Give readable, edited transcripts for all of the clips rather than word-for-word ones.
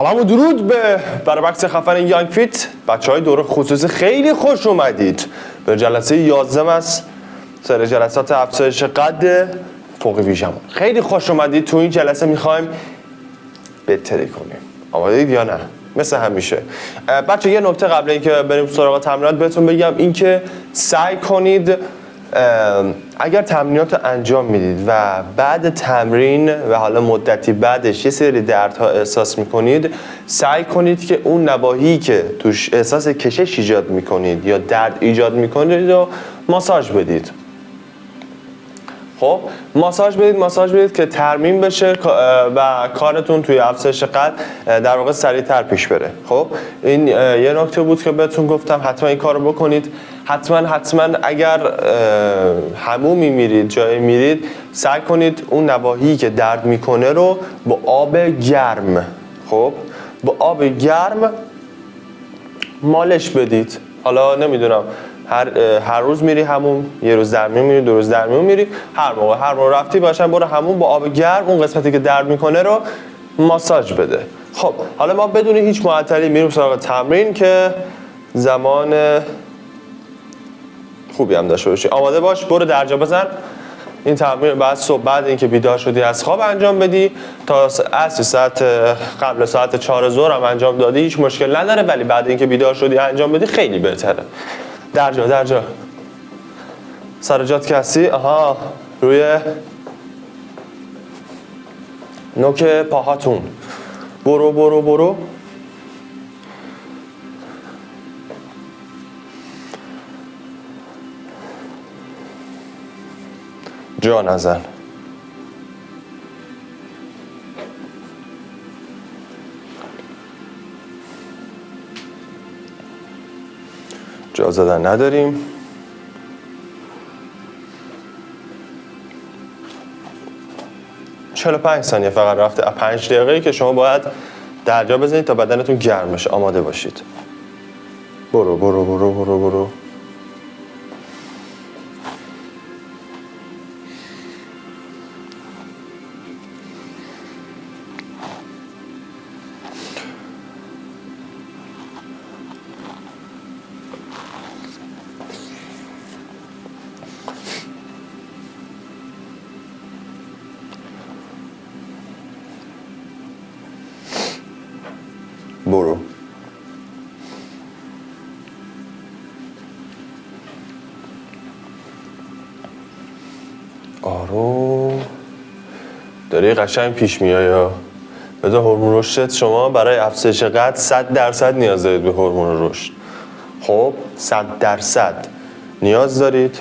سلام و درود برای بخش خفن یانگ فیت. بچهای دوره خصوصی خیلی خوش اومدید به جلسه 11 از سری جلسات افزایش قد فوق ویژمون. خیلی خوش اومدید. تو این جلسه میخوایم بهتری کنیم. آمادید یا نه؟ مثل همیشه بچه یه نکته قبل اینکه بریم سراغ تمرینات بهتون بگم، اینکه سعی کنید اگر تمرینات انجام میدید و بعد تمرین و حالا مدتی بعدش یه سری دردها احساس میکنید، سعی کنید که اون نواحی که توش احساس کشش ایجاد میکنید یا درد ایجاد میکنید رو ماساژ بدید. خب ماساژ بدید که ترمیم بشه و کارتون توی افزایش قد در واقع سریعتر پیش بره. خب این یه نکته بود که بهتون گفتم حتما این کارو بکنید. حتما اگر حمومی میرید، جایی میرید، سعی کنید اون نواحی که درد میکنه رو با آب گرم، خب با آب گرم مالش بدید. حالا نمیدونم هر روز میری همون، یه روز در میون میری، 2 روز در میون میری، هر موقع رفتی باشن برو همون با آب گرم اون قسمتی که درد میکنه رو ماساژ بده. خب حالا ما بدون هیچ معطلی میریم سراغ تمرین که زمان خوبی هم داشته باشی. آماده باش، برو درجا بزن. این تمرین بعد صبح بعد اینکه بیدار شدی از خواب انجام بدی تا عصر، ساعت قبل ساعت 4 ظهر هم انجام دادی هیچ مشکل نداره، ولی بعد اینکه بیدار شدی انجام بدی خیلی بهتره. درجا سر جات که هستی، روی نوک پاهاتون برو جا نزن. جا زدن نداریم. چهل و 5 ثانیه فقط رفته. 5 دقیقه‌ای که شما باید درجا بزنید تا بدنتون گرم بشه. آماده باشید. برو. برو. آروم داری قشنگ پیش میای. بده هورمون رشد شما برای افزایش قد 100% نیاز دارید به هورمون رشد. خب 100% نیاز دارید.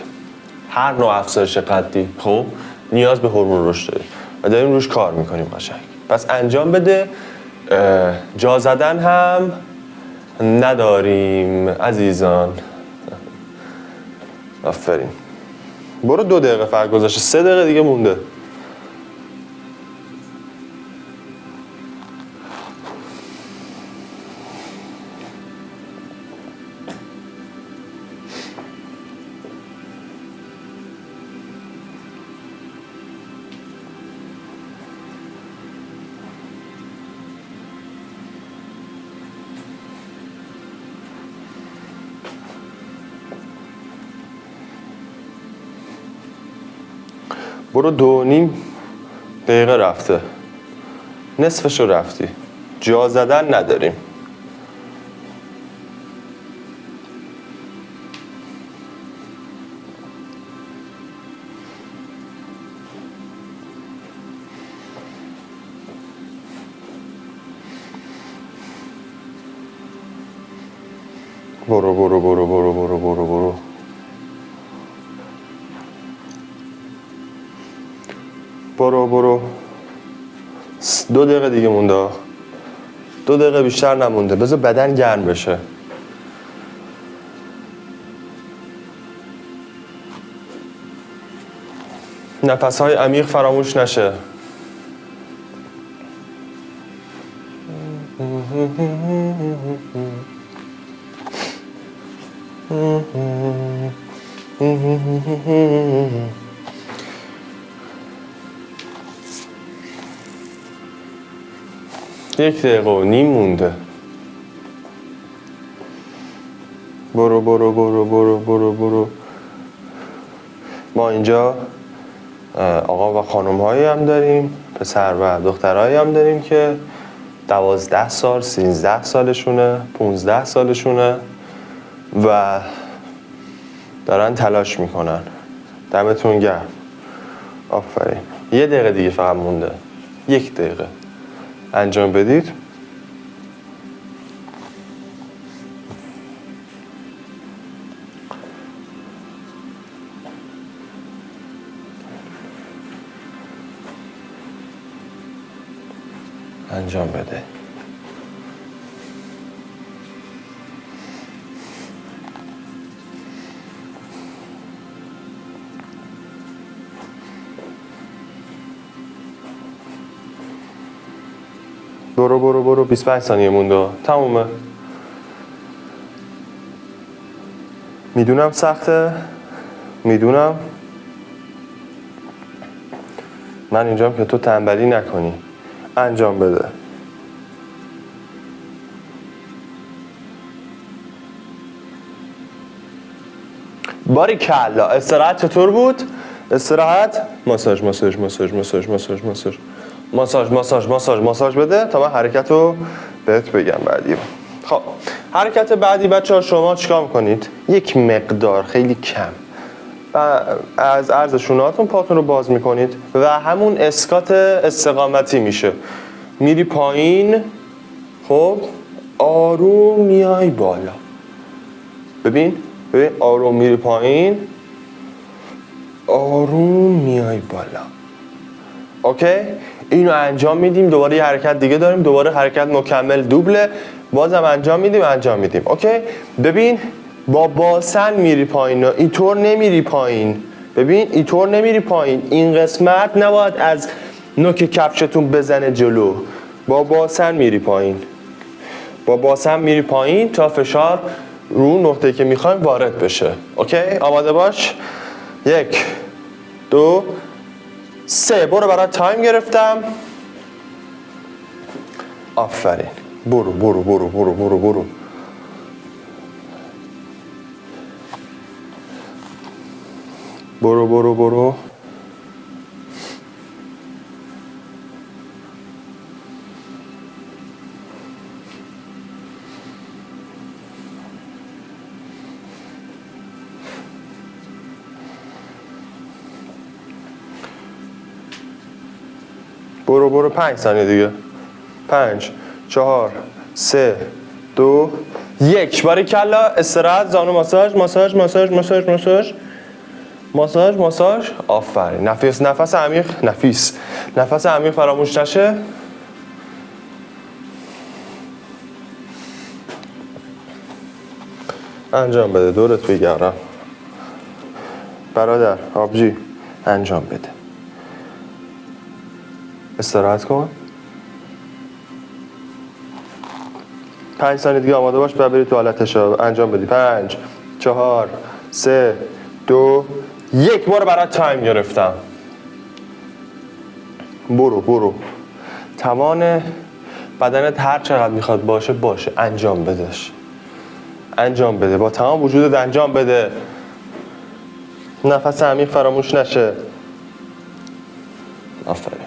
هر نوع افزایش قدی خب نیاز به هورمون رشد دارید و داریم روش کار میکنیم قشنگ. پس انجام بده. جا زدن هم نداریم عزیزان. آفرین. برو 2 دقیقه فرق گذاشته، 3 دقیقه دیگه مونده. برو 2.5 دقیقه رفته، نصفشو رفتی. جا زدن نداریم. برو. برو. 2 دقیقه دیگه مونده. 2 دقیقه بیشتر نمونده. بذار بدن گرم بشه. نفس‌های عمیق فراموش نشه. 1 دقیقه و نیم مونده. برو برو برو برو برو برو. ما اینجا آقا و خانم هایی هم داریم، پسر و دخترهایی هم داریم که 12 سال، 13 سالشونه، 15 سالشونه و دارن تلاش میکنن. دمتون گرم. آفرین. 1 دقیقه دیگه فقط مونده. 1 دقیقه. انجام بدید. انجام بده. برو برو برو. 25 ثانیه مونده. تمومه. میدونم سخته، میدونم. من اینجام که تو تنبلی نکنی. انجام بده. باریکلا. استراحت چطور بود؟ استراحت. ماساژ ماساژ ماساژ ماساژ ماساژ ماساژ ماساژ ماساژ ماساژ ماساژ بده تا من حرکت رو بهت بگم بعدی. خب حرکت بعدی بچه‌ها شما چیکار میکنید؟ یک مقدار خیلی کم و از عرض شونه‌هاتون پاتون رو باز میکنید و همون اسکات استقامتی میشه. میری پایین. خب آروم میای بالا. ببین آروم میری پایین، آروم میای بالا. اوکی؟ اینو انجام میدیم. دوباره یه حرکت دیگه داریم. دوباره حرکت مکمل دوبله. بازم انجام میدیم. اوکی؟ ببین با باسن میری پایین. اینطور نمیری پایین. ببین اینطور نمیری پایین. این قسمت نباید از نوک کفشتون بزنه جلو. با باسن میری پایین. با باسن میری پایین تا فشار رو نقطه‌ای که میخوایم وارد بشه. اوکی؟ آماده باش. 1 2 3. برو برای تایم گرفتم. آفرین. برو برو برو برو برو برو. برو برو برو. برو برو. 5 ثانیه دیگه. 5 4 3 2 1. باریکلا. استراحت. زانو ماساژ ماساژ ماساژ ماساژ ماساژ ماساژ ماساژ. آفرین. نفس عمیق. نفس عمیق فراموش نشه. انجام بده. دورت بگردم برادر آبجی. انجام بده. استراحت کن. 5 ثانیه دیگه آماده باش بری توالتش. انجام بدی. 5 4 3 2 1. برو برای تایم گرفتم. برو برو. توان بدنت هر چقدر میخواد باشه. انجام بدش. انجام بده. با تمام وجودت انجام بده. نفس عمیق فراموش نشه. آفرین.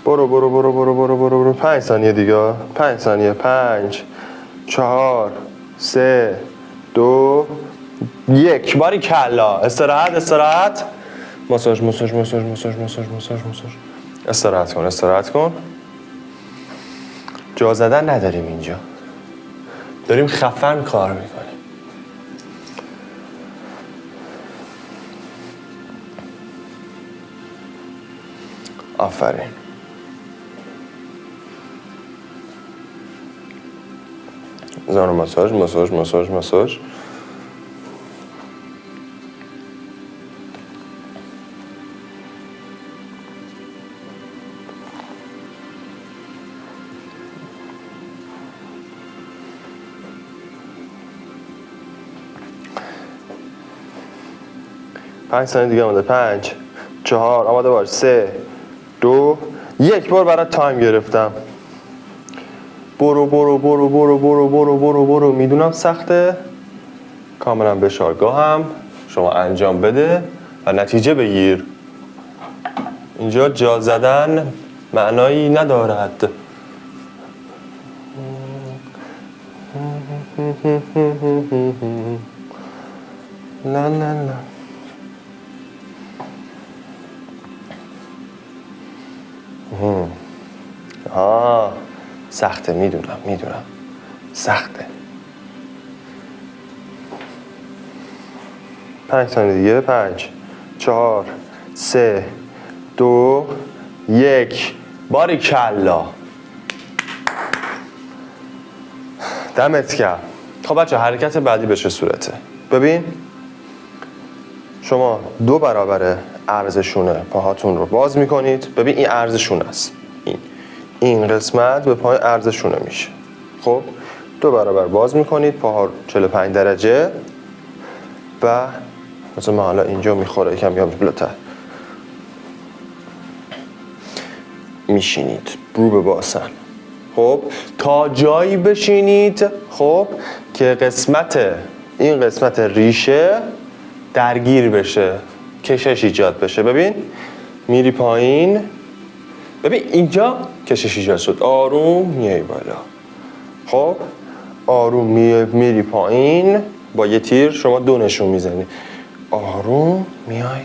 برو برو برو برو برو برو برو. 5 ثانیه دیگه. 5 ثانیه. 5 4 3 2 1. باریکلا. استراحت. ماساژ ماساژ ماساژ ماساژ ماساژ ماساژ ماساژ. استراحت کن. جا زدن نداریم اینجا. داریم خفن کار میکنیم. آفرین. زانو ماساژ ماساژ ماساژ ماساژ. 5 ثانیه دیگه مونده. 5 4 آماده باش. 3 2 1 بار برات تایم گرفتم. برو برو برو برو برو برو برو برو. میدونم سخته، کاملا به شارگاهم. شما انجام بده و نتیجه بگیر. اینجا جا زدن معنایی ندارد. لا لا لا. سخته، میدونم سخته. 5 ثانیه دیگه. 5 4 3 2 1 باریکلا. دمت گرم. خب بچه حرکت بعدی به چه صورته؟ ببین شما 2 برابر عرض شونه پاهاتون رو باز میکنید. ببین این عرض شونه است، این قسمت به پای عرض شونه میشه. خب 2 برابر باز میکنید پاها 45 درجه و مثلا من حالا اینجا میخوره یکم بالاتر میشینید رو به باسن. خب تا جایی بشینید خب که این قسمت ریشه درگیر بشه، کشش ایجاد بشه. ببین میری پایین، ببین اینجا کشش ایجاد شد، آروم میای بالا. خب آروم میری پایین، با یه تیر شما 2 نشون میزنی، آروم میای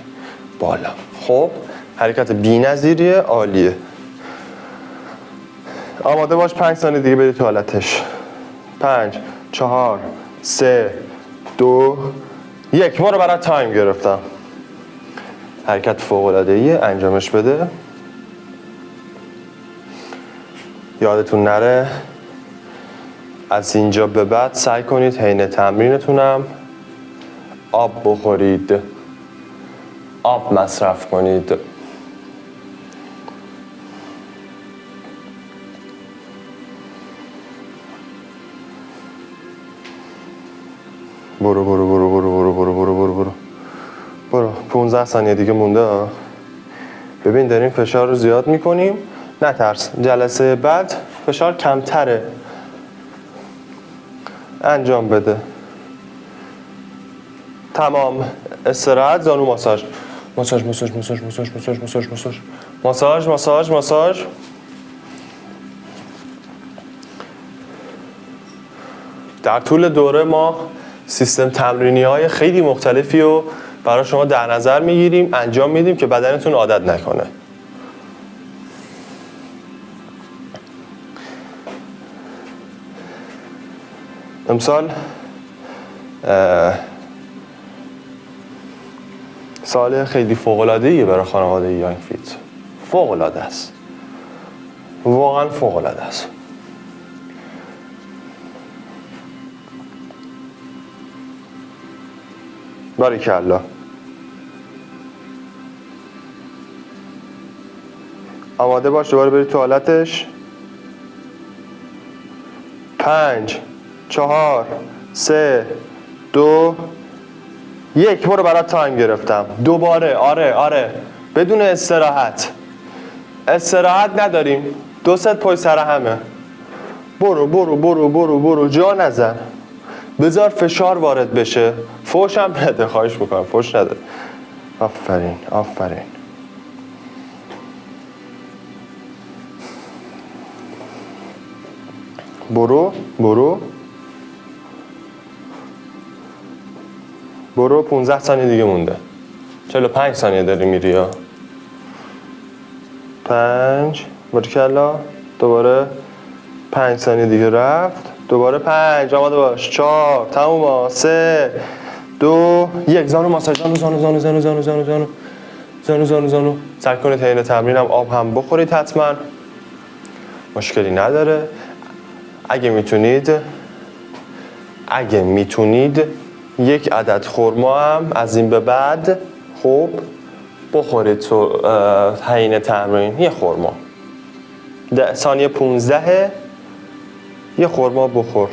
بالا. خب حرکت بی‌نظیریه، عالیه. آماده باش. 5 ثانیه دیگه برید تو حالتش. 5 4 3 2 1 ما رو برای تایم گرفتم. حرکت فوق‌العاده‌ایه، انجامش بده. یادتون نره از اینجا به بعد سعی کنید حین تمرینتونم آب بخورید، آب مصرف کنید. برو برو برو برو برو برو برو برو برو برو. 15 ثانیه دیگه مونده. ببین داریم فشار رو زیاد میکنیم، نترس، جلسه بعد فشار کمتره. انجام بده. تمام. استراحت. زانو ماساژ ماساژ ماساژ ماساژ ماساژ ماساژ ماساژ ماساژ ماساژ ماساژ ماساژ. در طول دوره ما سیستم تمرینی های خیلی مختلفی رو برای شما در نظر میگیریم، انجام میدیم که بدنتون عادت نکنه. امسال سال خیلی فوق‌العاده‌ایه برای خانواده یانگ فیت. فوق‌العاده است، واقعا فوق‌العاده است. باریکلا. آماده باش. دوباره برید تو حالتش. 5 4 3 2 1 برو برات تایم گرفتم. دوباره. آره بدون استراحت نداریم. 2 ست پای سر همه. برو برو برو برو برو. جا نزن، بذار فشار وارد بشه. فوش هم نده، خواهش میکنم فوش نده. آفرین آفرین. برو برو برو. 15 ثانیه دیگه مونده. 45 ثانیه داری میری ها. 5 باریکلا. دوباره 5 ثانیه دیگه رفت. دوباره 5. آماده باش. 4 تموم. 3 2 1 زانو ماساژ. زانو زانو زانو زانو زانو زانو زانو زانو زانو زانو. سعی کنید حین تمرینم آب هم بخورید حتما، مشکلی نداره. اگه میتونید 1 عدد خرما هم از این به بعد خب بخورید تو حین تمرین. 1 خرما ثانیه 15 1 خرما بخور.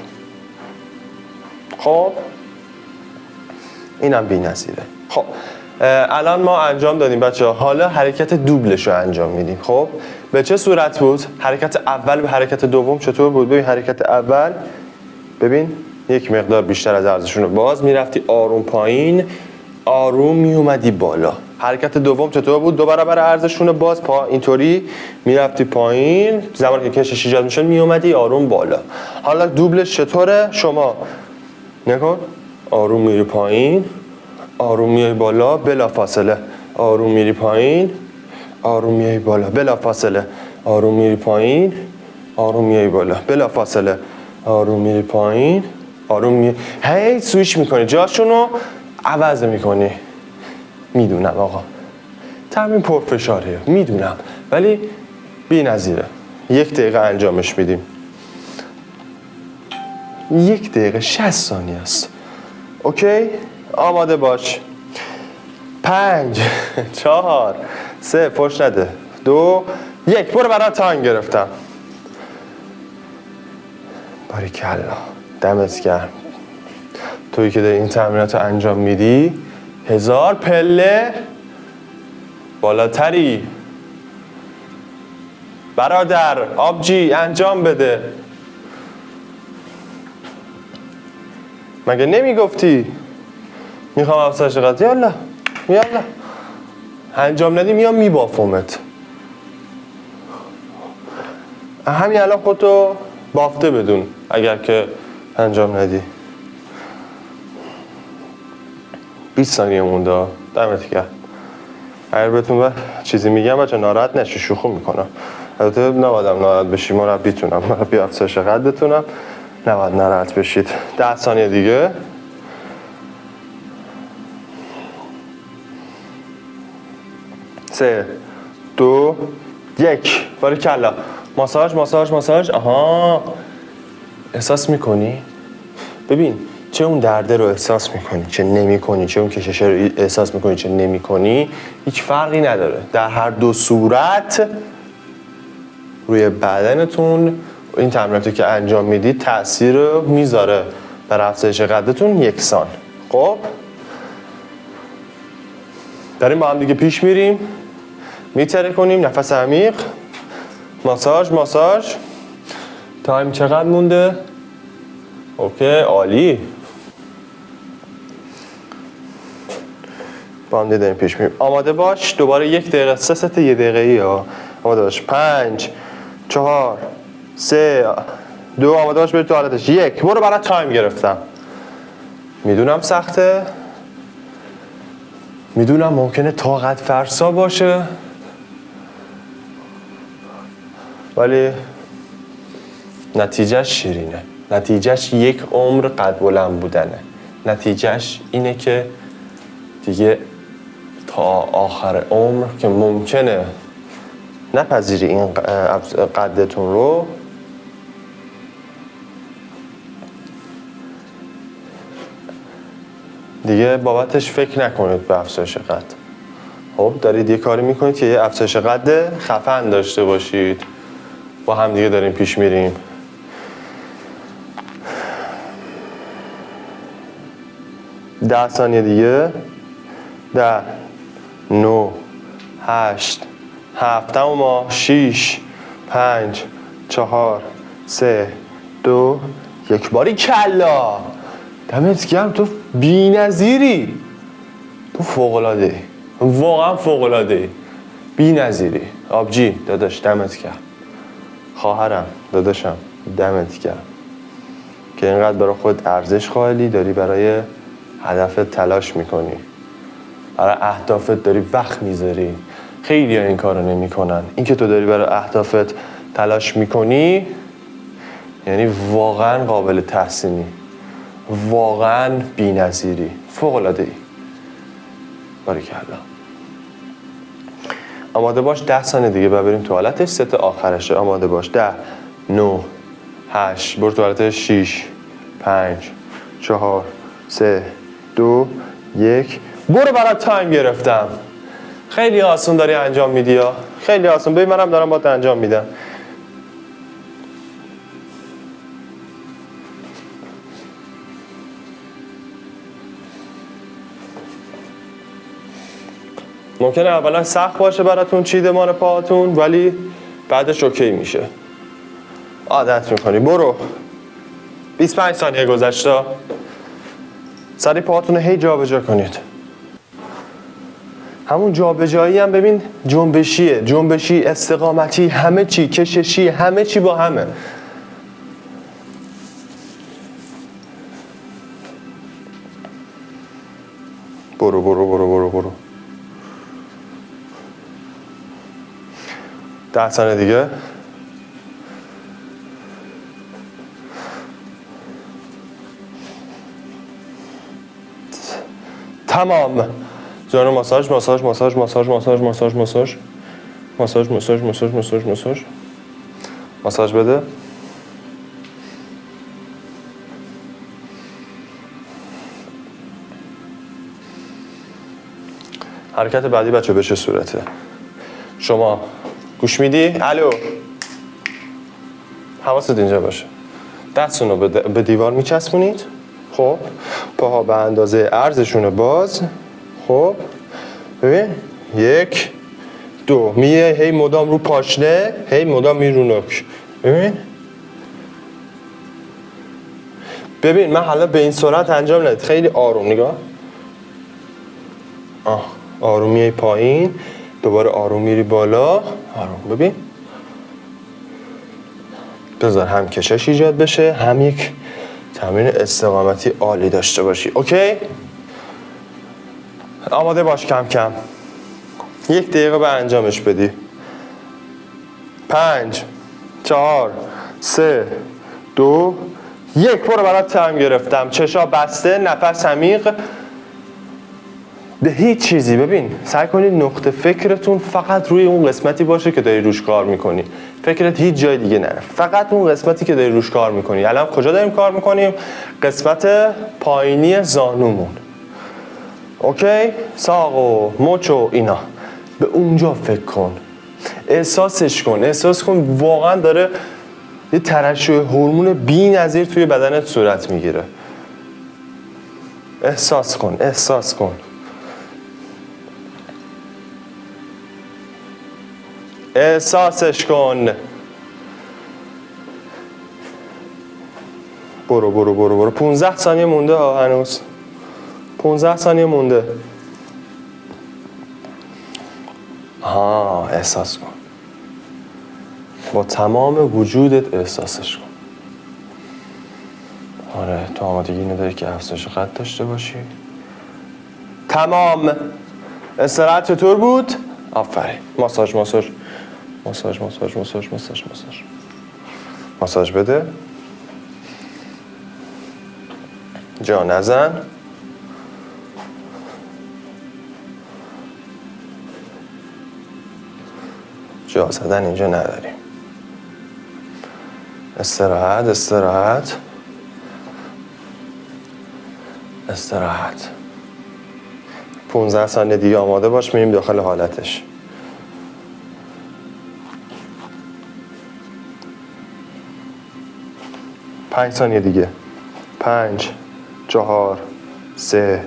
خب اینم بی‌نظیره. خب الان ما انجام دادیم بچه ها، حالا حرکت دوبلش رو انجام میدیم. خب به چه صورت بود؟ حرکت اول به حرکت دوم چطور بود؟ ببین حرکت اول ببین یک مقدار بیشتر از عرضشون رو باز میرفتی آروم پایین، آروم میومدی بالا. حرکت دوم چطور بود؟ 2 برابر عرضشون رو باز پا اینطوری میرفتی پایین، زمانی که کشش ایجاد میشد میومدی آروم بالا. حالا دوبلش چطوره؟ شما نکن، آروم میری پایین، آروم میای بالا بلا فاصله، آروم میری پایین، آروم میای بالا بلا فاصله، آروم میری پایین، آروم میای بالا بلا فاصله، آروم میری پایین، آروم میای، هی سویچ میکنی، جاشونو عوض میکنی. میدونم آقا تمرین پرفشاریه، میدونم، ولی بی‌نظیره. 1 دقیقه انجامش میدیم. 1 دقیقه 60 ثانیه است. اوکی؟ آماده باش. 5 4 3 پشت نده 2 1 برو برای تایم گرفتم. باریکلا، دمت گرم. تویی که داری این تمرینات رو انجام میدی 1000 پله بالاتری. برادر آبجی انجام بده. مگه نمیگفتی میخوام افزایش قد؟ یالا یالا انجام ندی میام میبافمت. همین الان خودتو بافته بدون اگر که انجام ندی. 20 ثانیه مونده. دمت گرم. اگر بهتون چیزی میگم بچه ناراحت نشی، شوخی میکنم. البته نبایدم ناراحت بشی، مربیتونم، مربی افزایش قدتونم، نباید ناراحت بشید. 10 ثانیه دیگه. 3 2 1 باریکلا. ماساژ ماساژ ماساژ. آها احساس میکنی؟ ببین چه اون درده رو احساس میکنی چه نمیکنی، چه اون کشش رو احساس میکنی چه نمیکنی، هیچ فرقی نداره. در هر دو صورت روی بدنتون این تمریناتی که انجام میدید تأثیر رو میذاره بر افزایش قدتون یکسان. خب داریم با هم دیگه پیش میریم، میتره کنیم، نفس عمیق، ماساژ ماساژ. تایم چقدر مونده؟ اوکی عالی. با هم دیگه داریم پیش میریم. آماده باش. دوباره 1 دقیقه 3 ست 1 دقیقه‌ای ها. آماده باش. 5 4 3 2 آماده باش برید تو حالتش. 1 برو برای تایم گرفتم. میدونم سخته، میدونم ممکنه طاقت فرسا باشه، ولی نتیجهش شیرینه. نتیجهش 1 عمر قد بلند بودنه. نتیجهش اینه که دیگه تا آخر عمر که ممکنه نپذیری این قدتون رو، دیگه بابتش فکر نکنید به افزایش قد. خب دارید یه کاری میکنید که یه افزایش قد خفن داشته باشید. با هم دیگه داریم پیش میریم. 10 ثانیه دیگه. 10 9 8 7 ما 6 5 4 3 2 1 باریکلا. دمت گرم. تو بی‌نظیری. تو فوق‌العاده‌ای. واقعا فوق‌العاده‌ای. بی‌نظیری. آبجی داداش دمت گرم. خواهرم داداشم دمت گرم که اینقدر برای خود ارزش قائلی، داری برای هدفت تلاش میکنی، برای اهدافت داری وقت میذاری. خیلی ها این کارو نمیکنن. این که تو داری برای اهدافت تلاش میکنی یعنی واقعا قابل تحسینی، واقعا بی‌نظیری، فوق‌العاده‌ای. باریکلا. آماده باش. 10 ثانیه دیگه بریم توالتش. ست آخرشه. آماده باش. 10 9 8 برو توالتش. 6 5 4 3 2 1 برو برای تایم گرفتم. خیلی آسون داری انجام میدی ها. خیلی آسون. ببین منم دارم باهات انجام میدم. ممکنه اولا سخت باشه براتون چیدمان پاهاتون، ولی بعدش اوکی میشه. عادت میکنی. برو. 25 ثانیه گذشته. سری پاهاتون رو هی جابجا کنید. همون جابجایی هم ببین جنبشیه، جنبشی، استقامتی، همه چی، کششی، همه چی با همه. برو برو برو برو برو. 10 ثانیه دیگه. تمام. زانو ماساژ ماساژ ماساژ ماساژ ماساژ ماساژ ماساژ ماساژ ماساژ ماساژ ماساژ ماساژ ماساژ بده. حرکت بعدی بچه به چه صورته؟ شما گوش میدی؟ الو. حواست اینجا باشه. دستتون رو به دیوار میچسبونید. خب پاها به اندازه عرضشون باز. خب ببین 1 2 میه هی مدام رو پاشنه، هی مدام میره رو نوک. ببین من حالا به این سرعت انجام ندید، خیلی آروم نگاه. آروم میای پایین، دوباره آروم میری بالا. آروم. ببین بذار هم کشش ایجاد بشه، هم یک تمرین استقامتی عالی داشته باشی. اوکی؟ آماده باش کم کم. 1 دقیقه به انجامش بدی. 5 4 3 2 1. برو برات تایم گرفتم. چشا بسته، نفس عمیق. به هیچ چیزی ببین سعی کنید نقطه فکرتون فقط روی اون قسمتی باشه که داری روش کار میکنی. فکرت هیچ جای دیگه نره، فقط اون قسمتی که داری روش کار میکنی. الان کجا داریم کار میکنیم؟ قسمت پایینی زانومون. اوکی؟ ساق و مچ و اینا، به اونجا فکر کن، احساسش کن. احساس کن واقعا داره یه ترشح هورمون بی‌نظیر توی بدنت صورت میگیره. احساس کن، احساس کن. احساسش کن. برو برو برو برو. 15 ثانیه مونده هنوز. 15 ثانیه مونده. احساس کن. با تمام وجودت احساسش کن. آره تو آمادگی نداری که افزایش قد داشته باشی. تمام. استراحت چطور بود؟ آفرین. ماساژ ماساژ ماساژ ماساژ ماساژ ماساژ ماساژ ماساژ بده. جا نزن. جا زدن اینجا نداریم. استراحت استراحت استراحت. 15 ثانیه دیگه آماده باش، میریم داخل حالتش. 5 ثانیه دیگه. 5 4 3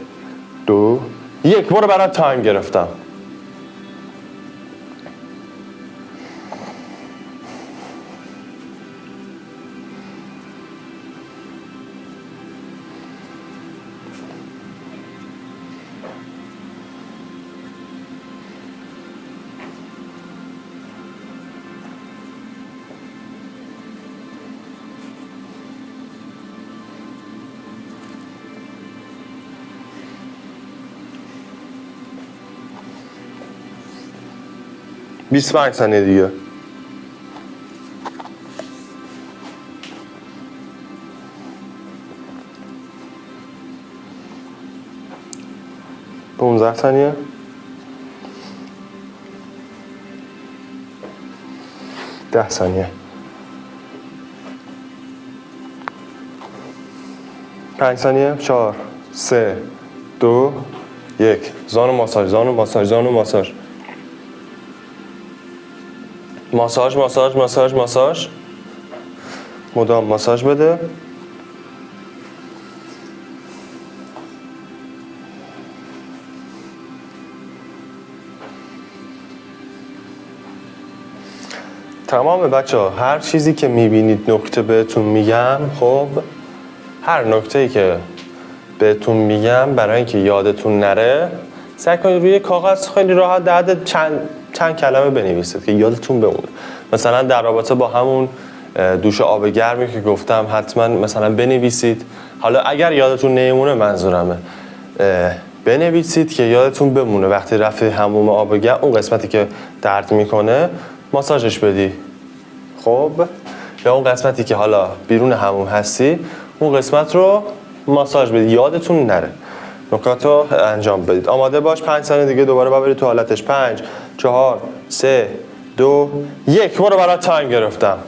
2 1. برو برات تایم گرفتم. بیست 25 ثانیه دیگه. پونزده ثانیه. 10 ثانیه. 5 ثانیه. 4 3 2 1. زانو ماساژ زانو ماساژ زانو ماساژ ماساژ ماساژ ماساژ ماساژ. مدام ماساژ بده. تمام بچه ها، هر چیزی که میبینید نکته بهتون میگم، خب هر نکته‌ای که بهتون میگم برای اینکه یادتون نره سعی کنید روی کاغذ خیلی راحت در چند کلمه بنویسید که یادتون بمونه. مثلا در رابطه با همون دوش آب گرمی که گفتم حتما مثلا بنویسید. حالا اگر یادتون نمیمونه منظورمه بنویسید که یادتون بمونه وقتی رفتی حموم آب گرم اون قسمتی که درد میکنه ماساژش بدی. خب یا اون قسمتی که حالا بیرون حموم هستی اون قسمت رو ماساژ بدید، یادتون نره. نکات رو انجام بدید. آماده باش. 5 ثانیه دیگه دوباره ببرید تو حالتش. 5 4 3 2 1 برو برای تایم گرفتم.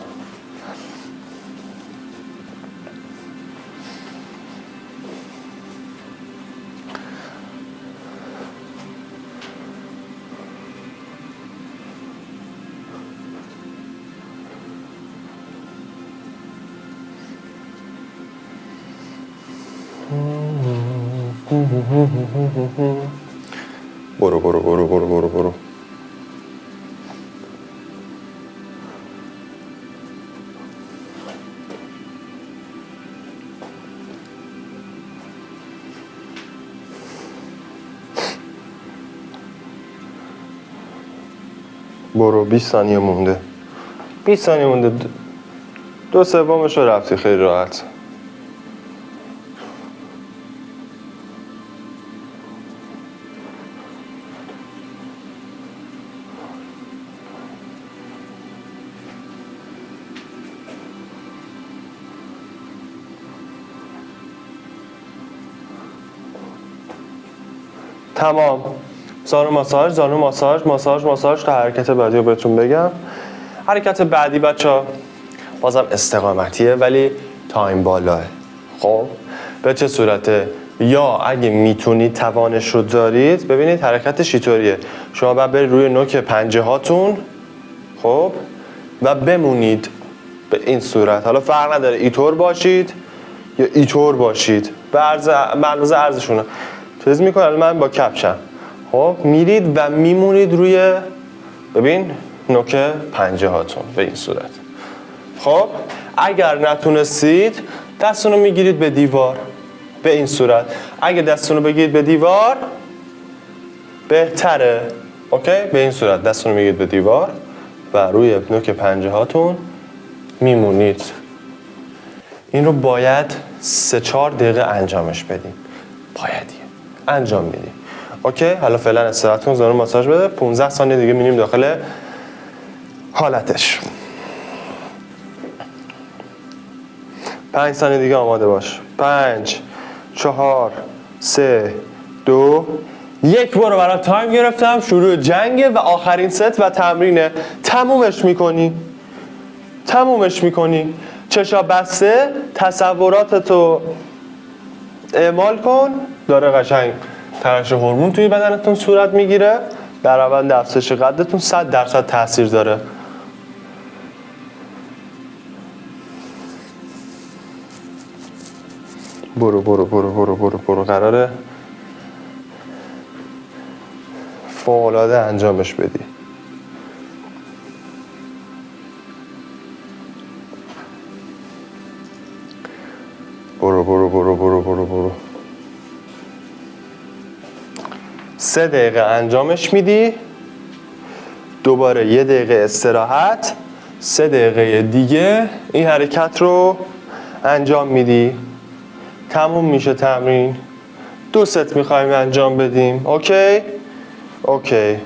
برو برو برو برو برو برو. برو 20 ثانیه مونده. 20 ثانیه مونده. 2/3 رو رفتی خیلی راحت. تمام. زانو ماساژ، زانو ماساژ، ماساژ، ماساژ تا حرکت بعدی رو بهتون بگم. حرکت بعدی بچه‌ها بازم استقامتیه ولی تایم بالاه. خب به چه صورته؟ یا اگه میتونید توانش رو دارید ببینید حرکتش چطوریه. شما باید برید روی نوک پنجه هاتون خب و بمونید به این صورت. حالا فرق نداره اینطور باشید یا اینطور باشید به اندازه عرضشونه. چیز میکنه من با کفشم. خب میرید و میمونید روی ببین نوک پنجه هاتون به این صورت. خب اگر نتونستید دستون رو میگیرید به دیوار به این صورت. اگه دستون رو بگیرید به دیوار بهتره. اوکی به این صورت دستون رو میگیرید به دیوار و روی نوک پنجه هاتون میمونید. این رو باید 3-4 دقیقه انجامش بدیم. بایدی انجام میدیم. اوکی حالا فعلا استراحت کن. زانو ماساژ بده. 15 ثانیه دیگه میریم داخل حالتش. 5 ثانیه دیگه آماده باش. 5 4 3 2 1 برو برای تایم گرفتم. شروع جنگه و آخرین ست و تمرینه. تمومش میکنی. چشا بسته تصوراتتو اعمال کن. داره قشنگ ترشح هورمون توی بدنتون صورت میگیره. در روند افزایش قدتون 100% تاثیر داره. برو قراره فوق‌العاده انجامش بدی. برو 3 دقیقه انجامش میدی. دوباره 1 دقیقه استراحت. 3 دقیقه دیگه این حرکت رو انجام میدی. تموم میشه تمرین. 2 ست میخوایم انجام بدیم. اوکی.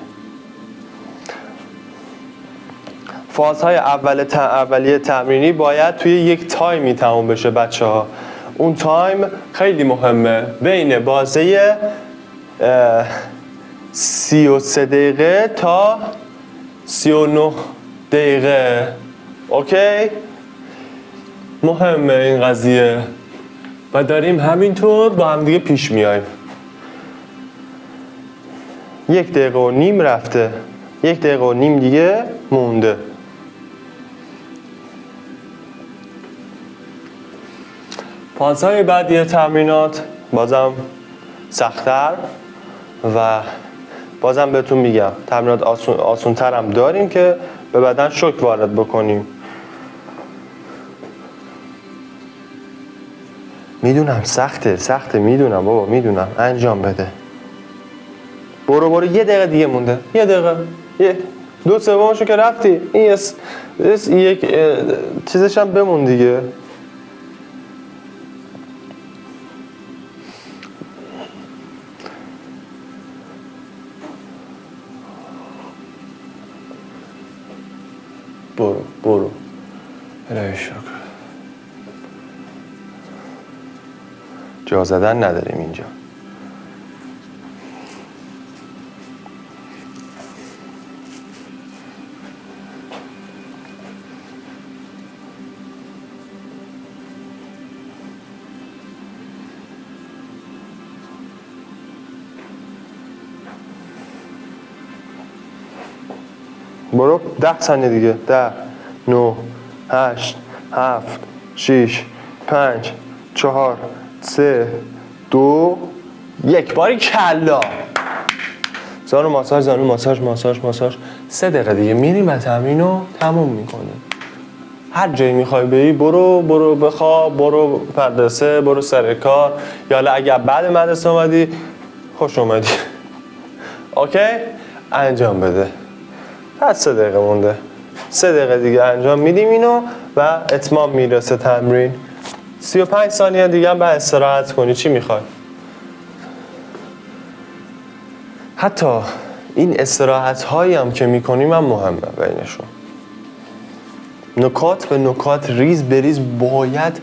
فازهای اولیه تمرینی باید توی یک تایمی تموم بشه بچه ها. اون تایم خیلی مهمه. بین بازه 33 دقیقه تا 39 دقیقه. اوکی؟ مهمه این قضیه و داریم همینطور با هم دیگه پیش میایم. 1 دقیقه و نیم رفته. 1 دقیقه و نیم دیگه مونده. فازهای بعدی تمرینات بازم سخت‌تر و بازم بهتون میگم تمرینات آسون تر هم داریم که به بدن شوک وارد بکنیم. میدونم سخته میدونم بابا، میدونم. انجام بده. برو یه دقیقه دیگه مونده. یه دقیقه. دو سومشو که رفتی. این یک چیزش هم بمون دیگه. برو. الهی شکر. جا زدن نداریم اینجا. برو 10 ثانیه دیگه. 10 9 8 7 6 5 4 3 2 1. باری کلا. زانو ماساژ 3 دقیقه دیگه میریم و تمرینو تموم میکنیم. هر جایی میخوای بری برو بخواب، برو مدرسه، برو سر کار، یا اگر بعد مدرسه اومدی خوش اومدی. اوکی؟ انجام بده. تا 3 دقیقه مونده. 3 دقیقه دیگه انجام میدیم اینو و اتمام میرسه تمرین. 35 ثانیه دیگه هم باید استراحت کنی. چی میخوای؟ حتی این استراحت هایی هم که میکنیم هم مهمه بینشون. نکات به نکات، ریز به ریز. باید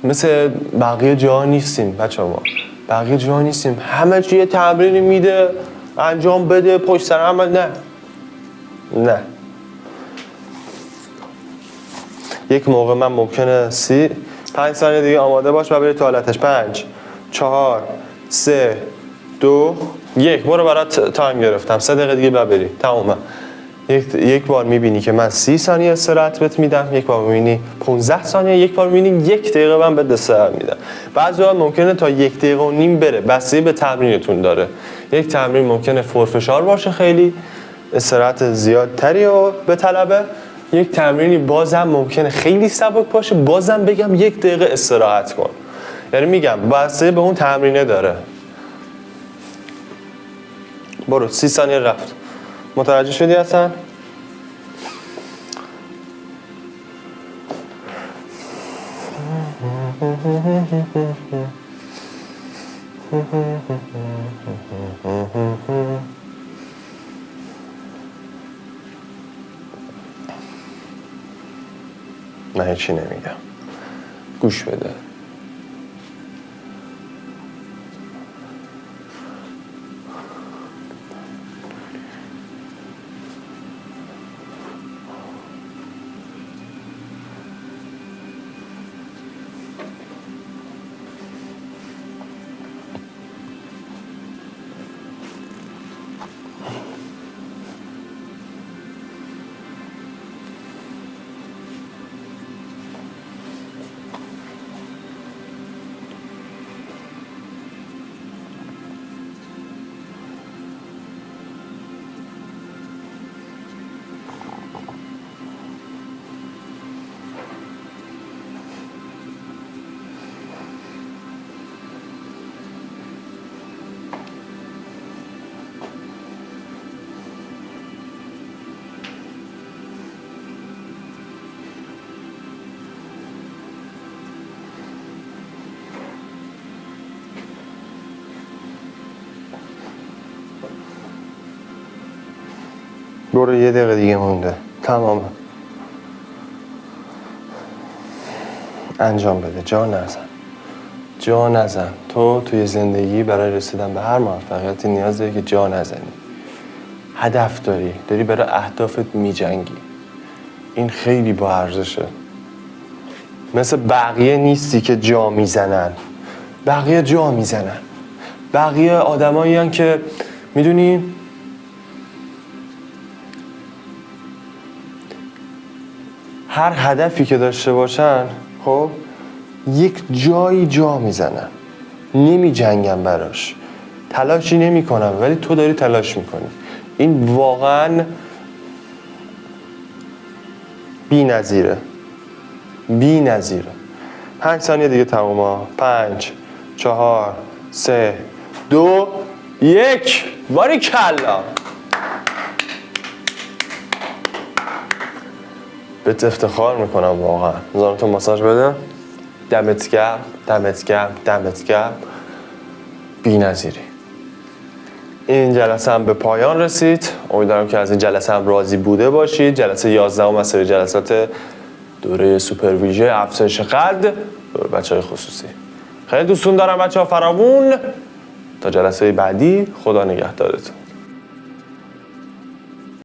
مثل بقیه جا نیستیم بچه ما. بقیه جا نیستیم همه چی یه تمرینی میده انجام بده پشت سر هم. نه. یک موقع من ممکنه 5 ثانیه دیگه آماده باش و بری توالتش. 5 4 3 2 1. برو برات تایم گرفتم. 3 دقیقه دیگه بری. تمومه. یک بار میبینی که من 30 ثانیه استراحت بهت میدم، یک بار میبینی 15 ثانیه، یک بار میبینی 1 دقیقه من بهت استراحت میدم. بعضی وقت ممکنه تا 1 دقیقه و نیم بره، بستگی به تمرینتون داره. یک تمرین ممکنه فشار باشه، خیلی استراحت زیادتری رو به طلبه. یک تمرینی بازم ممکنه خیلی سبک باشه، بازم بگم 1 دقیقه استراحت کن. یعنی میگم بستگی به اون تمرینه داره. برو 30 ثانیه رفت. متوجه شدی اصلا؟ من هیچی نمیگم. گوش بده. برو 1 دقیقه دیگه مونده. تمامه. انجام بده. جا نزن. تو توی زندگی برای رسیدن به هر موفقیتی نیاز داری که جا نزنی. هدف داری برای اهدافت میجنگی. این خیلی با ارزشه. مثل بقیه نیستی که جا میزنن. بقیه جا میزنن. بقیه آدمایی هستن که میدونی هر هدفی که داشته باشن خب یک جایی جا میزنن، نمی جنگن براش، تلاشی نمی کنن، ولی تو داری تلاش میکنی. این واقعا بی‌نظیره. 5 ثانیه دیگه تموم. 5 4 3 2 1 باریکلا. بهت افتخار میکنم واقعا. بذارم تو ماساژ بده. دمت گرم. بی‌نظیری. این جلسه هم به پایان رسید. امیدوارم که از این جلسه هم راضی بوده باشید. جلسه 11 از سری جلسات دوره سوپرویژن افزایش قد بچه‌های خصوصی. خیلی دوستون دارم بچه‌ها فراوون. تا جلسه بعدی خدا نگهدارتون.